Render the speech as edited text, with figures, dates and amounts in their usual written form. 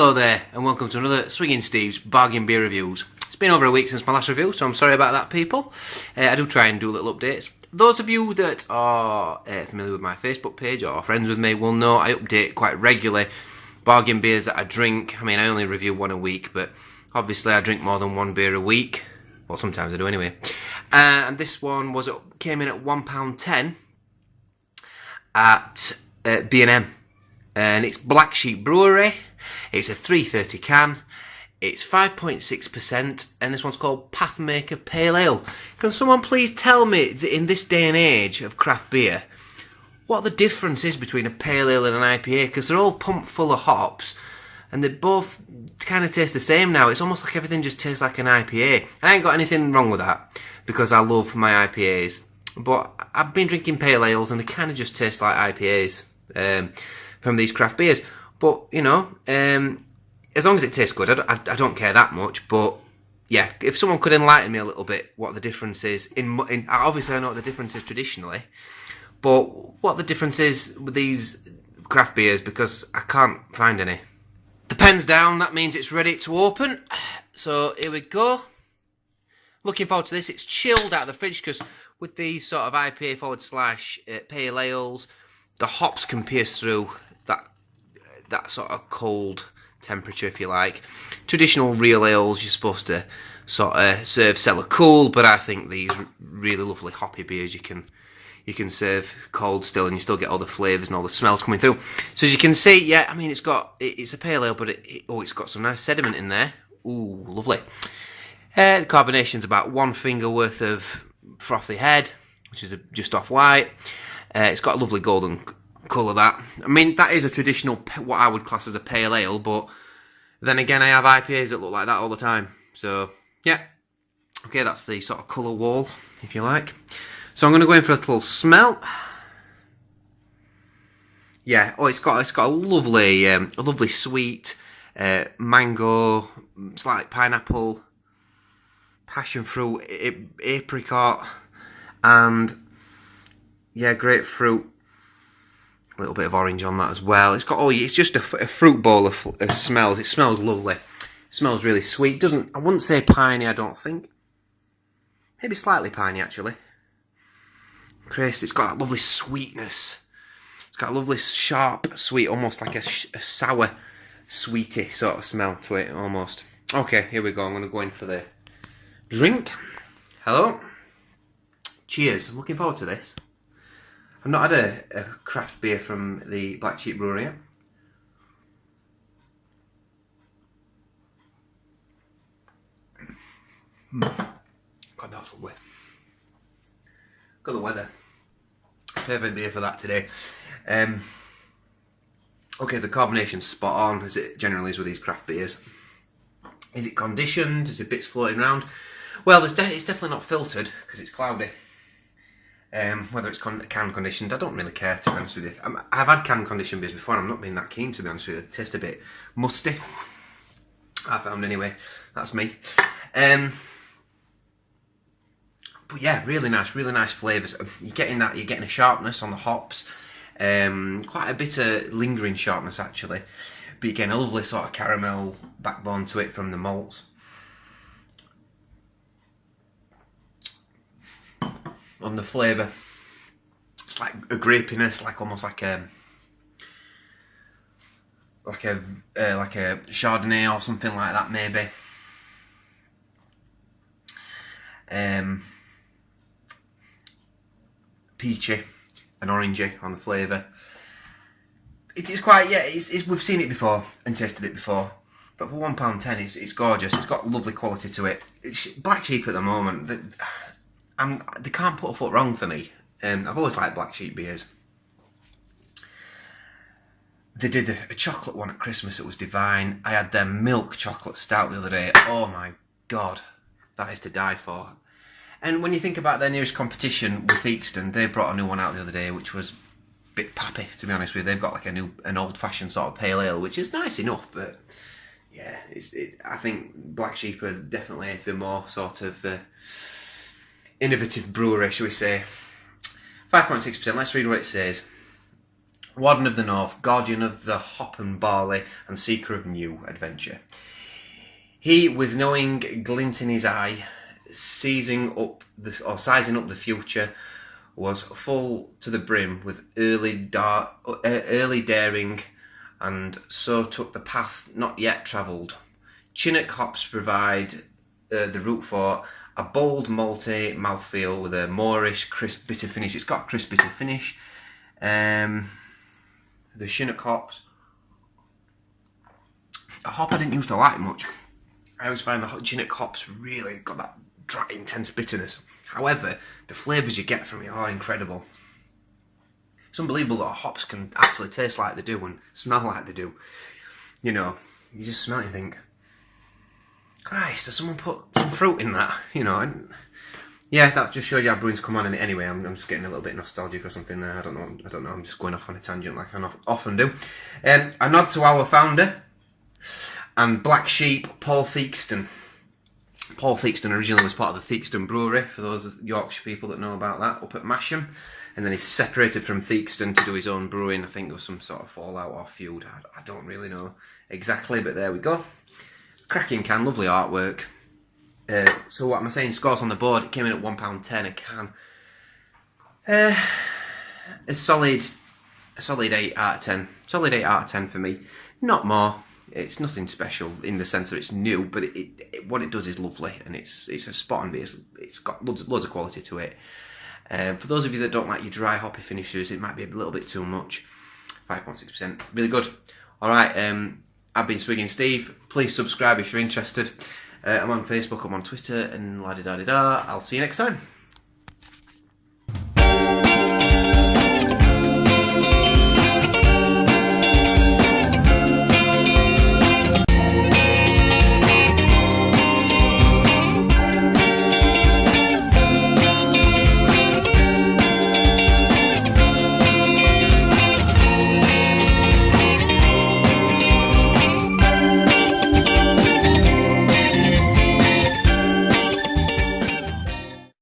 Hello there, and welcome to another Swiggin Steve's Bargain Beer Reviews. It's been over a week since my last review, so I'm sorry about that, people. I do try and do little updates. Those of you that are familiar with my Facebook page or friends with me will know I update quite regularly bargain beers that I drink. I mean, I only review one a week, but obviously I drink more than one beer a week. Well, sometimes I do anyway. And this one came in at £1.10 at B&M. And it's Black Sheep Brewery. It's a 330 can. It's 5.6%, and this one's called Pathfinder Pale Ale. Can someone please tell me, that in this day and age of craft beer, what the difference is between a pale ale and an IPA? Because they're all pumped full of hops, and they both kind of taste the same now. It's almost like everything just tastes like an IPA. I ain't got anything wrong with that, because I love my IPAs. But I've been drinking pale ales, and they kind of just taste like IPAs from these craft beers. But, you know, as long as it tastes good, I don't care that much. But, yeah, if someone could enlighten me a little bit what the difference is, obviously I know what the difference is traditionally, but what the difference is with these craft beers, because I can't find any. The pen's down, that means it's ready to open. So, here we go. Looking forward to this. It's chilled out of the fridge, because with these sort of IPA / pale ales, the hops can pierce through that sort of cold temperature, if you like. Traditional real ales, you're supposed to sort of serve cellar cool, but I think these really lovely hoppy beers you can serve cold still, and you still get all the flavours and all the smells coming through. So as you can see, yeah, I mean it's a pale ale, but it's got some nice sediment in there. Ooh, lovely. The carbonation's about one finger worth of frothy head, which is just off white. It's got a lovely golden colour, that. I mean, that is a traditional, what I would class as a pale ale, but then again, I have IPAs that look like that all the time. So, yeah. Okay, that's the sort of colour wall, if you like. So I'm going to go in for a little smell. Yeah, oh, it's got a lovely sweet mango, slight pineapple, passion fruit, apricot, and yeah, grapefruit. A little bit of orange on that as well. It's got it's just a fruit bowl of smells. It smells lovely. It smells really sweet. I wouldn't say piney, I don't think. Maybe slightly piney, actually. Crisp. It's got that lovely sweetness. It's got a lovely sharp, sweet, almost like a sour, sweety sort of smell to it, almost. Okay, here we go. I'm going to go in for the drink. Hello. Cheers. I'm looking forward to this. I've not had a craft beer from the Black Sheep Brewery yet. God, that's lovely. Got the weather. Perfect beer for that today. Okay, the carbonation's spot on, as it generally is with these craft beers. Is it conditioned? Is it bits floating around? Well, it's definitely not filtered, because it's cloudy. Whether it's can conditioned, I don't really care, to be honest with you. I've had can conditioned beers before, and I'm not being that keen, to be honest with you. They taste a bit musty, I found anyway. That's me. But yeah, really nice flavours. You're getting a sharpness on the hops, quite a bit of lingering sharpness actually, but you're getting a lovely sort of caramel backbone to it from the malts. On the flavour, it's like a grapiness, like almost like a Chardonnay or something like that, maybe. Peachy and orangey on the flavour. It is quite, yeah. We've seen it before and tasted it before, but for £1.10, it's gorgeous. It's got lovely quality to it. It's Black Sheep at the moment. They can't put a foot wrong for me. I've always liked Black Sheep beers. They did a chocolate one at Christmas that was divine. I had their milk chocolate stout the other day. Oh my god, that is to die for. And when you think about their nearest competition with Theakston, they brought a new one out the other day, which was a bit pappy, to be honest with you. They've got like an old-fashioned sort of pale ale, which is nice enough, but yeah, I think Black Sheep are definitely the more sort of innovative brewery, shall we say. 5.6%, let's read what it says. Warden of the North, guardian of the hop and barley, and seeker of new adventure. He, with knowing glint in his eye, sizing up the future, was full to the brim with early daring, and so took the path not yet travelled. Chinook hops provide the route for a bold malty mouthfeel with a moreish, crisp, bitter finish. It's got a crisp, bitter finish. The Chinook hops, a hop I didn't used to like much. I always find the Chinook hops really got that dry, intense bitterness. However, the flavours you get from it are incredible. It's unbelievable that hops can actually taste like they do and smell like they do. You know, you just smell it and think, Christ, has someone put some fruit in that? You know, and yeah, that just shows you how brewing's come on in it anyway. I'm just getting a little bit nostalgic or something there. I don't know. I'm just going off on a tangent like I often do. A nod to our founder and Black Sheep, Paul Theakston. Paul Theakston originally was part of the Theakston Brewery, for those Yorkshire people that know about that, up at Masham. And then he separated from Theakston to do his own brewing. I think there was some sort of fallout or feud. I don't really know exactly, but there we go. Cracking can, lovely artwork. So what am I saying? Scores on the board. It came in at £1.10 a can. A solid 8 out of 10. Solid 8 out of 10 for me. Not more. It's nothing special in the sense that it's new, but what it does is lovely, and it's a spot on beer. It's got loads of quality to it. For those of you that don't like your dry hoppy finishes, it might be a little bit too much. 5.6%, really good. All right, I've been Swiggin Steve. Please subscribe if you're interested. I'm on Facebook, I'm on Twitter, and la-di-da-di-da. I'll see you next time.